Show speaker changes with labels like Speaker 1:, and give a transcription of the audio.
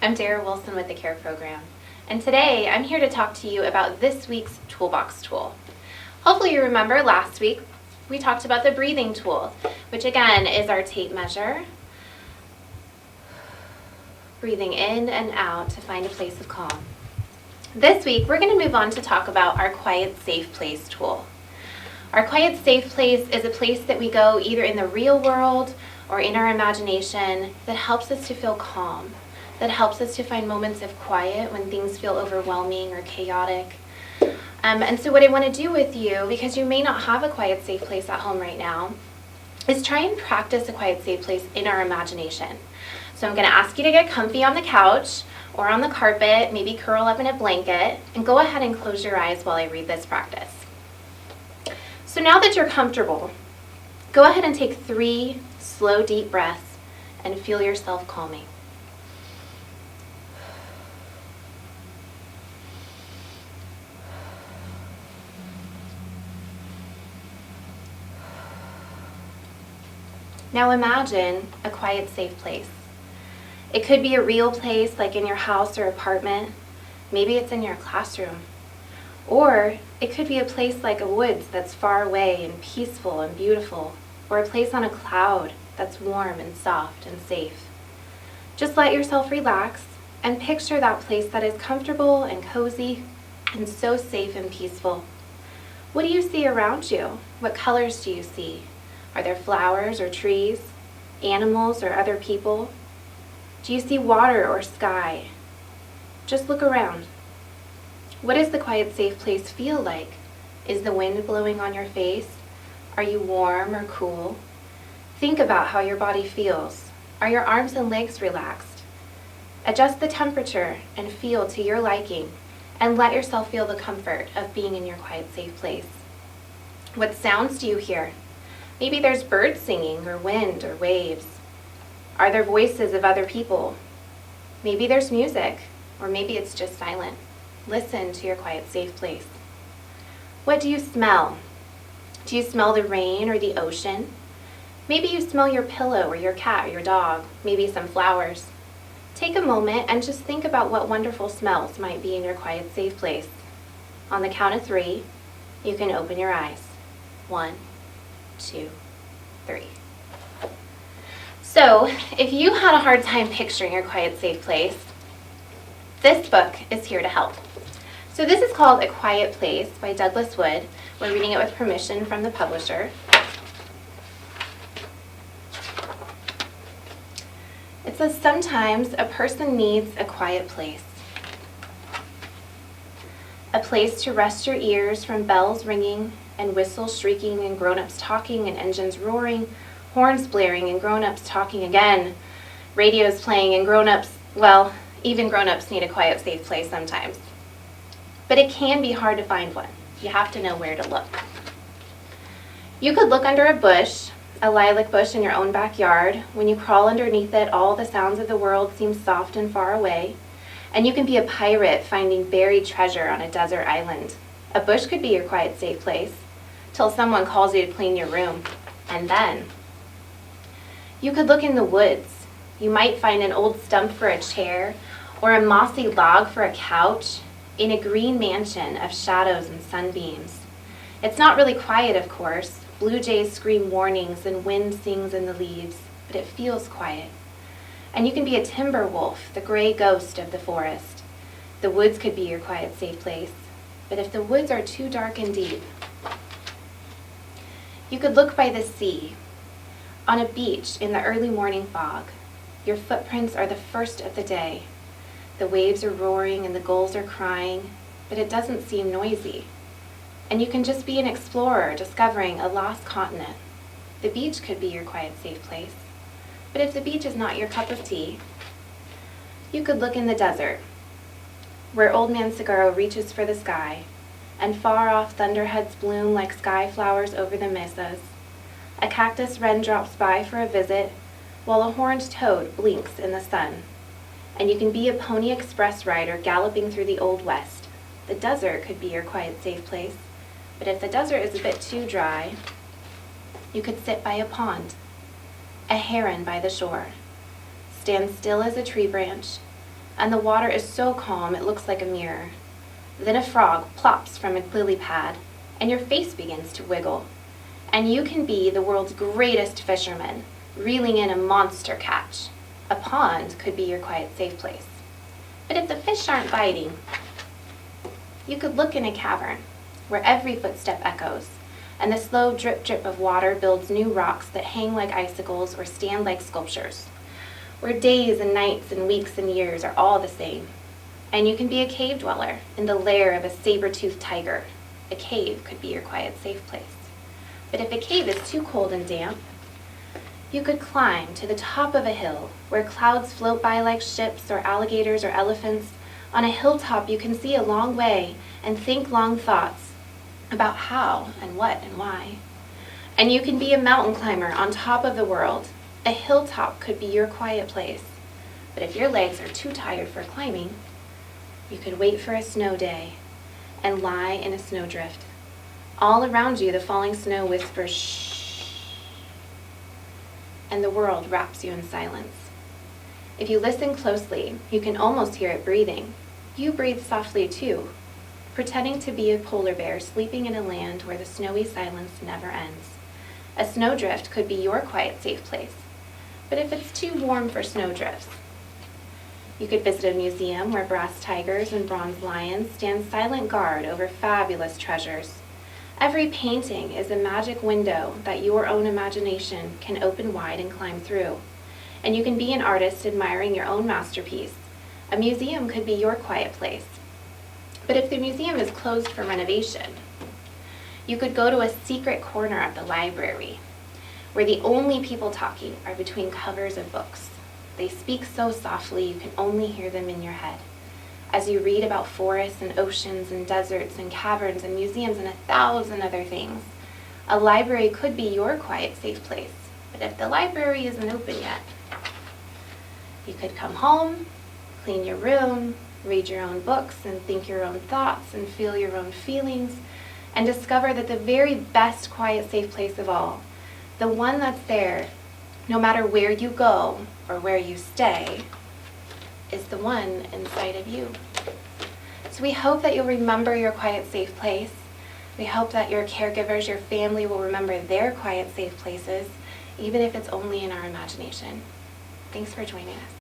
Speaker 1: I'm Dara Wilson with the CARE program, and today I'm here to talk to you about this week's Toolbox tool. Hopefully you remember last week we talked about the breathing tool, which again is our tape measure. Breathing in and out to find a place of calm. This week we're going to move on to talk about our Quiet Safe Place tool. Our Quiet Safe Place is a place that we go either in the real world or in our imagination that helps us to feel calm, that helps us to find moments of quiet when things feel overwhelming or chaotic. And so what I want to do with you, because you may not have a quiet safe place at home right now, is try and practice a quiet safe place in our imagination. So I'm going to ask you to get comfy on the couch or on the carpet, maybe curl up in a blanket, and go ahead and close your eyes while I read this practice. So now that you're comfortable, go ahead and take 3 slow, deep breaths and feel yourself calming. Now imagine a quiet, safe place. It could be a real place like in your house or apartment. Maybe it's in your classroom. Or it could be a place like a woods that's far away and peaceful and beautiful. Or a place on a cloud that's warm and soft and safe. Just let yourself relax and picture that place that is comfortable and cozy and so safe and peaceful. What do you see around you? What colors do you see? Are there flowers or trees, animals or other people? Do you see water or sky? Just look around. What does the quiet, safe place feel like? Is the wind blowing on your face? Are you warm or cool? Think about how your body feels. Are your arms and legs relaxed? Adjust the temperature and feel to your liking, and let yourself feel the comfort of being in your quiet, safe place. What sounds do you hear? Maybe there's birds singing or wind or waves. Are there voices of other people? Maybe there's music, or maybe it's just silent. Listen to your quiet, safe place. What do you smell? Do you smell the rain or the ocean? Maybe you smell your pillow or your cat or your dog, maybe some flowers. Take a moment and just think about what wonderful smells might be in your quiet, safe place. On the count of 3, you can open your eyes. 1, 2, 3. So, if you had a hard time picturing your quiet, safe place, this book is here to help. So this is called A Quiet Place by Douglas Wood. We're reading it with permission from the publisher. It says, sometimes a person needs a quiet place. A place to rest your ears from bells ringing and whistles shrieking and grown-ups talking and engines roaring, horns blaring and grown-ups talking again, radios playing and grown-ups, well, even grown-ups need a quiet, safe place sometimes. But it can be hard to find one. You have to know where to look. You could look under a bush, a lilac bush in your own backyard. When you crawl underneath it, all the sounds of the world seem soft and far away. And you can be a pirate finding buried treasure on a desert island. A bush could be your quiet, safe place, till someone calls you to clean your room. And then you could look in the woods. You might find an old stump for a chair or a mossy log for a couch in a green mansion of shadows and sunbeams. It's not really quiet, of course. Blue jays scream warnings and wind sings in the leaves, but it feels quiet. And you can be a timber wolf, the gray ghost of the forest. The woods could be your quiet, safe place, but if the woods are too dark and deep, you could look by the sea, on a beach in the early morning fog. Your footprints are the first of the day. The waves are roaring and the gulls are crying, but it doesn't seem noisy. And you can just be an explorer discovering a lost continent. The beach could be your quiet, safe place. But if the beach is not your cup of tea, you could look in the desert, where Old Man Cigarro reaches for the sky, and far off thunderheads bloom like sky flowers over the mesas. A cactus wren drops by for a visit, while a horned toad blinks in the sun. And you can be a Pony Express rider galloping through the Old West. The desert could be your quiet, safe place, but if the desert is a bit too dry, you could sit by a pond, a heron by the shore, stand still as a tree branch, and the water is so calm it looks like a mirror. Then a frog plops from a lily pad, and your face begins to wiggle. And you can be the world's greatest fisherman, reeling in a monster catch. A pond could be your quiet, safe place. But if the fish aren't biting, you could look in a cavern where every footstep echoes, and the slow drip drip of water builds new rocks that hang like icicles or stand like sculptures, where days and nights and weeks and years are all the same. And you can be a cave dweller in the lair of a saber-toothed tiger. A cave could be your quiet, safe place. But if a cave is too cold and damp, you could climb to the top of a hill where clouds float by like ships or alligators or elephants. On a hilltop you can see a long way and think long thoughts about how and what and why. And you can be a mountain climber on top of the world. A hilltop could be your quiet place. But if your legs are too tired for climbing, you could wait for a snow day and lie in a snowdrift. All around you, the falling snow whispers, shh, and the world wraps you in silence. If you listen closely, you can almost hear it breathing. You breathe softly too, pretending to be a polar bear sleeping in a land where the snowy silence never ends. A snowdrift could be your quiet, safe place. But if it's too warm for snowdrifts, you could visit a museum where brass tigers and bronze lions stand silent guard over fabulous treasures. Every painting is a magic window that your own imagination can open wide and climb through. And you can be an artist admiring your own masterpiece. A museum could be your quiet place. But if the museum is closed for renovation, you could go to a secret corner of the library, where the only people talking are between covers of books. They speak so softly you can only hear them in your head. As you read about forests and oceans and deserts and caverns and museums and 1,000 other things, a library could be your quiet, safe place. But if the library isn't open yet, you could come home, clean your room, read your own books and think your own thoughts and feel your own feelings, and discover that the very best quiet, safe place of all, the one that's there no matter where you go or where you stay, is the one inside of you. So we hope that you'll remember your quiet, safe place. We hope that your caregivers, your family will remember their quiet, safe places, even if it's only in our imagination. Thanks for joining us.